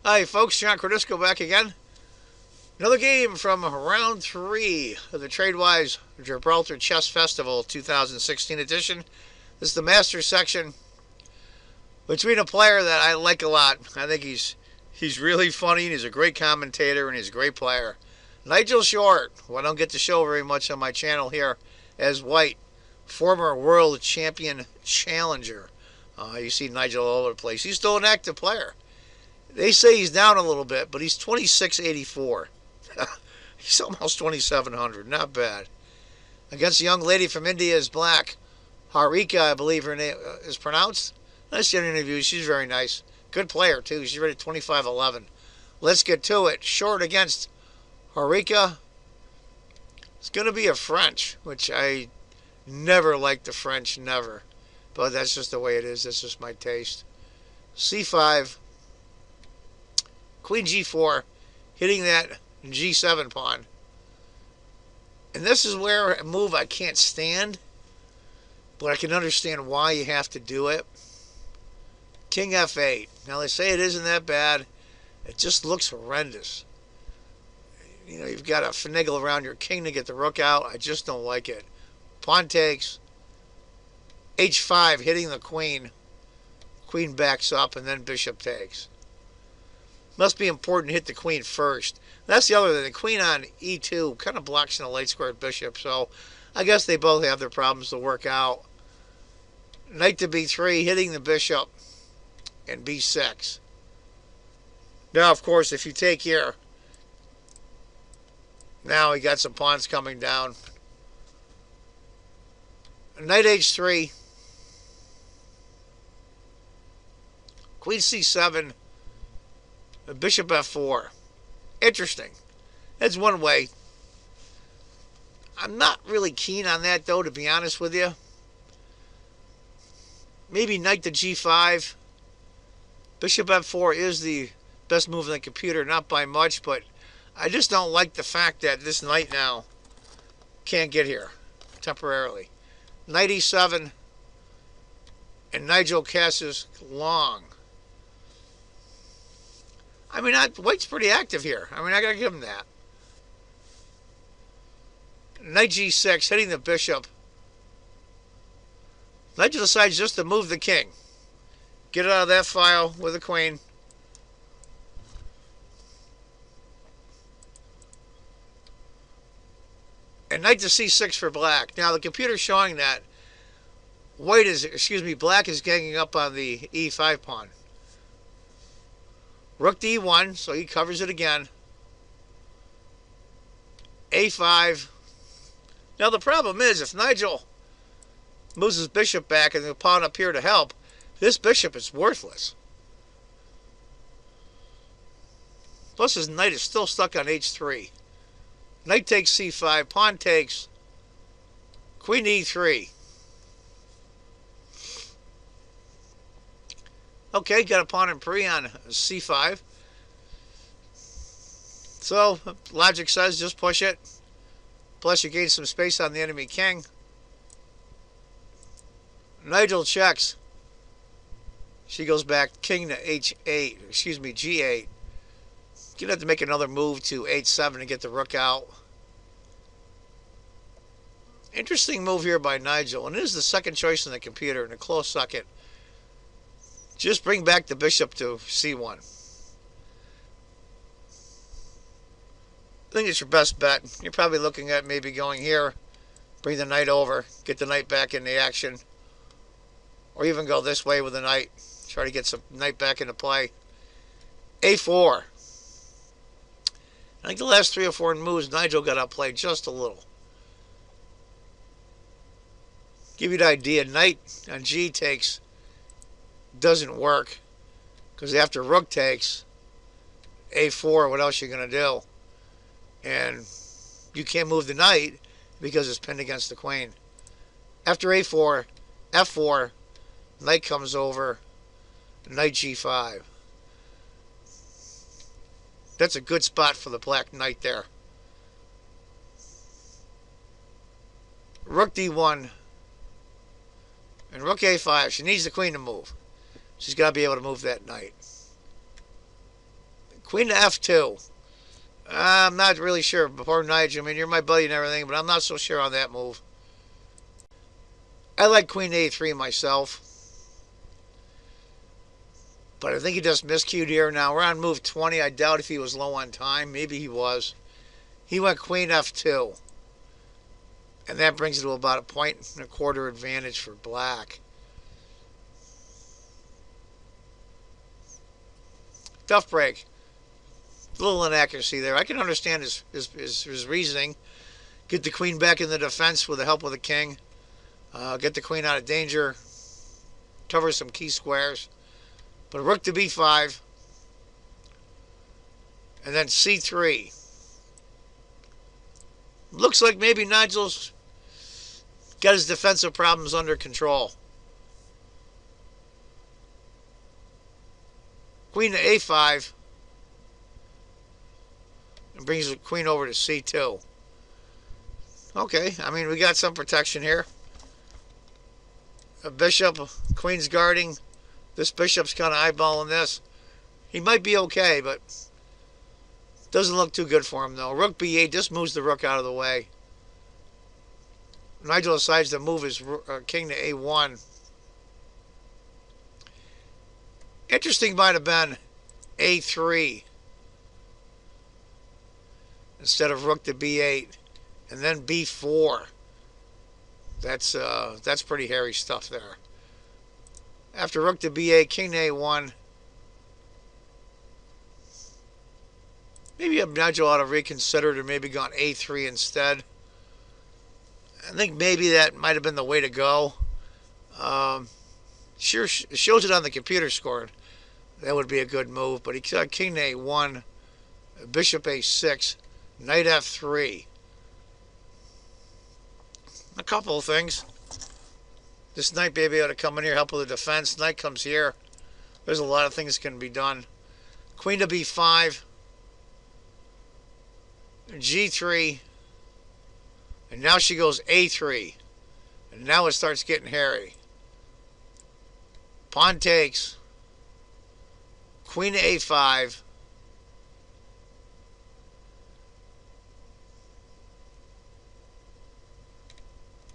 Hi folks, John Cordisco back again. Another game from round 3 of the TradeWise Gibraltar Chess Festival 2016 edition. This is the Masters section between a player that I like a lot. I think he's really funny and he's a great commentator and he's a great player. Nigel Short, who I don't get to show very much on my channel here, as White, former world champion challenger. You see Nigel all over the place. He's still an active player. They say he's down a little bit, but he's 2684. He's almost 2700. Not bad. Against a young lady from India is black. Harika, I believe her name is pronounced. Nice interview. She's very nice. Good player, too. She's rated 2511. Let's get to it. Short against Harika. It's going to be a French, which I never liked the French, never. But that's just the way it is. That's just my taste. C5. Queen G4, hitting that G7 pawn. And this is where a move I can't stand, but I can understand why you have to do it. King F8. Now they say it isn't that bad. It just looks horrendous. You know, you've got to finagle around your king to get the rook out. I just don't like it. Pawn takes. H5, hitting the queen. Queen backs up, and then bishop takes. Must be important to hit the queen first. That's the other thing. The queen on E2 kind of blocks in a late squared bishop, so I guess they both have their problems to work out. Knight to B3, hitting the bishop, and B6. Now, of course, if you take here, now he got some pawns coming down. Knight H3. Queen C7. Bishop F4. Interesting. That's one way. I'm not really keen on that, though, to be honest with you. Maybe knight to G5. Bishop F4 is the best move on the computer, not by much, but I just don't like the fact that this knight now can't get here temporarily. Knight E7, and Nigel casses long. I mean, White's pretty active here. I mean, I got to give him that. Knight G6, hitting the bishop. Nigel decides just to move the king. Get it out of that file with the queen. And knight to C6 for black. Now, the computer's showing that black is ganging up on the E5 pawn. Rook D1, so he covers it again. A5. Now the problem is, if Nigel moves his bishop back and the pawn up here to help, this bishop is worthless. Plus his knight is still stuck on H3. Knight takes C5, pawn takes, Queen E3. Okay, got a pawn and pre on C5. So, logic says just push it. Plus you gain some space on the enemy king. Nigel checks. She goes back, king to H8, G8. You're going to have to make another move to H7 to get the rook out. Interesting move here by Nigel, and it is the second choice in the computer in a close second. Just bring back the bishop to C1. I think it's your best bet. You're probably looking at maybe going here, bring the knight over, get the knight back in the action, or even go this way with the knight, try to get some knight back into play. A4. I think the last 3 or 4 moves, Nigel got outplayed just a little. Give you the idea, knight on G takes doesn't work, because after rook takes, A4, what else are you going to do? And you can't move the knight because it's pinned against the queen. After A4, F4, knight comes over, knight G5. That's a good spot for the black knight there. Rook D1 and rook A5. She needs the queen to move. She's got to be able to move that knight. Queen to f2. I'm not really sure. Poor Nigel. I mean, you're my buddy and everything, but I'm not so sure on that move. I like Queen to a3 myself. But I think he just miscued here. Now, we're on move 20. I doubt if he was low on time. Maybe he was. He went Queen f2. And that brings it to about a 1.25 advantage for black. Tough break. A little inaccuracy there. I can understand his reasoning. Get the queen back in the defense with the help of the king. Get the queen out of danger. Cover some key squares. But rook to b5. And then c3. Looks like maybe Nigel's got his defensive problems under control. Queen to a5. And brings the queen over to c2. Okay, I mean, we got some protection here. A bishop, queen's guarding. This bishop's kind of eyeballing this. He might be okay, but doesn't look too good for him, though. Rook b8 just moves the rook out of the way. Nigel decides to move his king to a1. Interesting might have been a3 instead of rook to b8, and then b4. That's pretty hairy stuff there. After rook to b8, king to a1. Maybe Nigel ought to reconsider it and maybe gone a3 instead. I think maybe that might have been the way to go. Sure, it shows it on the computer score. That would be a good move. But he got king to a1, bishop a6, knight f3. A couple of things. This knight may be able to come in here, help with the defense. Knight comes here. There's a lot of things that can be done. Queen to b5. g3. And now she goes a3. And now it starts getting hairy. Pawn takes. Queen to a5.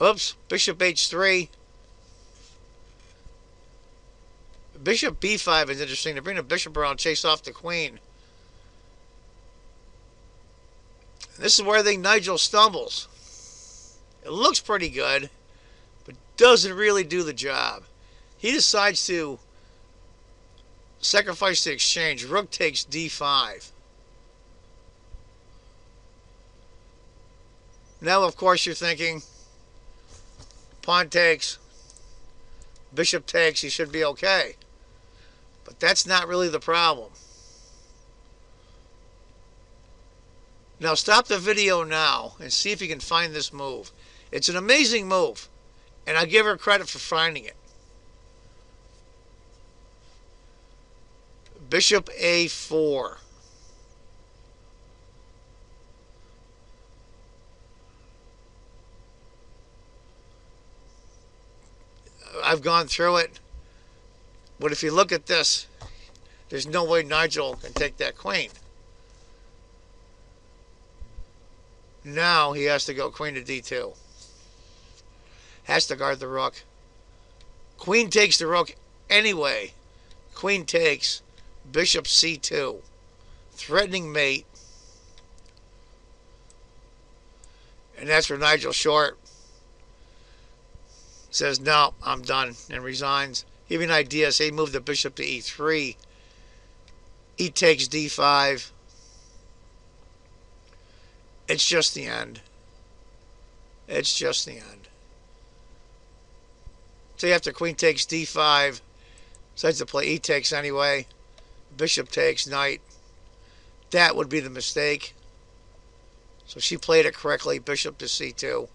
Oops. Bishop h3. Bishop b5 is interesting. To bring the bishop around, chase off the queen. This is where I think Nigel stumbles. It looks pretty good, but doesn't really do the job. He decides to sacrifice the exchange. Rook takes d5. Now, of course, you're thinking, pawn takes, bishop takes, he should be okay. But that's not really the problem. Now stop the video now and see if you can find this move. It's an amazing move, and I give her credit for finding it. Bishop a4. I've gone through it. But if you look at this, there's no way Nigel can take that queen. Now he has to go queen to d2. Has to guard the rook. Queen takes the rook anyway. Queen takes. Bishop c2. Threatening mate. And that's where Nigel Short says, no, I'm done, and resigns. Give you an idea, say move the bishop to e3. E takes d5. It's just the end. It's just the end. So after queen takes d5, decides to play e takes anyway. Bishop takes, knight. That would be the mistake. So she played it correctly, bishop to c2.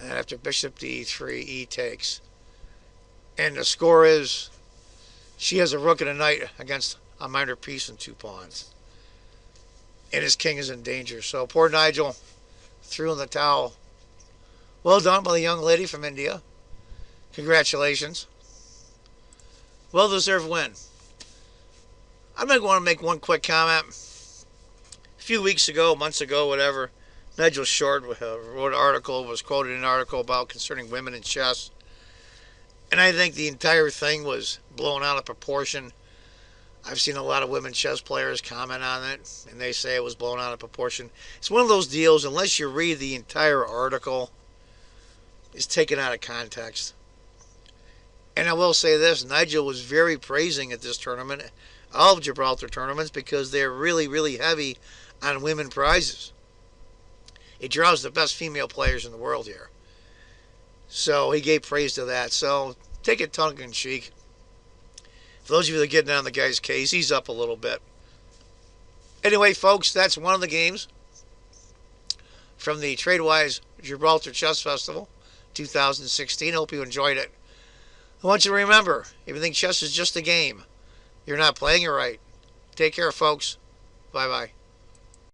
And after bishop to e3, e takes. And the score is, she has a rook and a knight against a minor piece and 2 pawns. And his king is in danger. So poor Nigel threw in the towel. Well done by the young lady from India. Congratulations. Well-deserved win. I'm going to want to make one quick comment. A few weeks ago, months ago, whatever, Nigel Short wrote an article, was quoted in an article about concerning women in chess. And I think the entire thing was blown out of proportion. I've seen a lot of women chess players comment on it, and they say it was blown out of proportion. It's one of those deals, unless you read the entire article, it's taken out of context. And I will say this, Nigel was very praising at this tournament, all of Gibraltar tournaments, because they're really, really heavy on women prizes. It draws the best female players in the world here. So he gave praise to that. So take it tongue in cheek. For those of you that are getting on the guy's case, he's up a little bit. Anyway, folks, that's one of the games from the TradeWise Gibraltar Chess Festival 2016. Hope you enjoyed it. I want you to remember, if you think chess is just a game, you're not playing it right. Take care, folks. Bye-bye.